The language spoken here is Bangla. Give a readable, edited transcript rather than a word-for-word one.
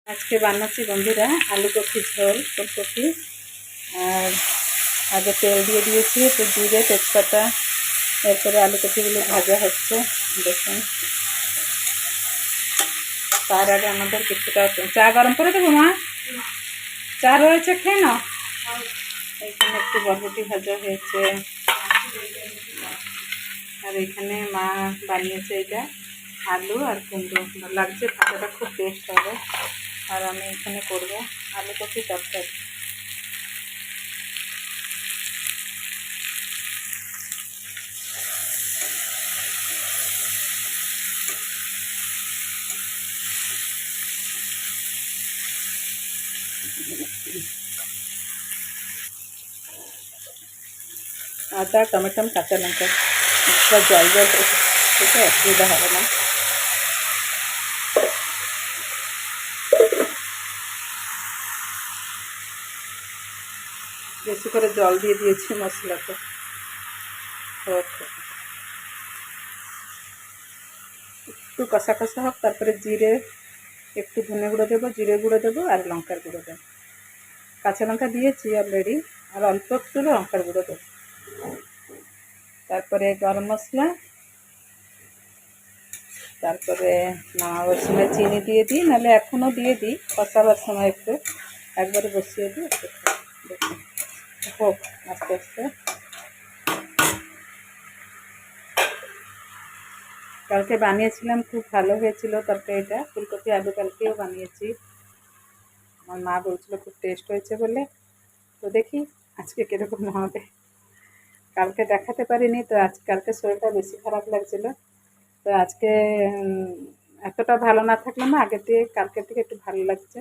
আজকে বানাচ্ছি বন্ধুরা আলু কপি ঝোল ফুলকপি। আর আগে তেল দিয়ে দিয়েছি, তো জিরে তেজপাতা, এরপরে আলু কপিগুলো ভাজা হচ্ছে দেখুন। তার আগে আমাদের কিছুটা চা গরম করে দেবো মা, চা রয়েছে খেয়ে নাও। এখানে একটু বরবটি ভাজা হয়েছে, আর এখানে মা বানিয়েছে এটা আলু আর কুমড়ো লাগছে, ভাজাটা খুব টেস্ট হবে। আর আমি এখানে করবো আলু কপি তরকারি। আদা, টমেটো, কাঁচা লঙ্কা, একটা জল জল সেটা অসুবিধা হবে না। বেশি করে জল দিয়ে দিয়েছি মশলাতে। একটু কষা কষা হোক, তারপরে জিরে, একটু ধনে গুঁড়ো দেবো, জিরে গুঁড়ো দেবো আর লঙ্কার গুঁড়ো দেবো। কাঁচা লঙ্কা দিয়েছি অলরেডি, আর অল্প একটু লঙ্কার গুঁড়ো দেবো। তারপরে গরম মশলা, তারপরে নামাবার সময় চিনি দিয়ে দিই, নাহলে এখনও দিয়ে দিই কষাবার সময় একটু, একবারে বসিয়ে দিই দেখুন হোক আস্তে আস্তে। কালকে বানিয়েছিলাম, খুব ভালো হয়েছিল তরকারিটা, ফুলকপি আলু কালকেও বানিয়েছি। আমার মা বলছিল খুব টেস্ট হয়েছে বলে, তো দেখি আজকে কীরকম হবে। কালকে দেখাতে পারিনি তো, কালকে শরীরটা বেশি খারাপ লাগছিল, তো আজকে এতটা ভালো না থাকলে না, আগের থেকে কালকের থেকে একটু ভালো লাগছে।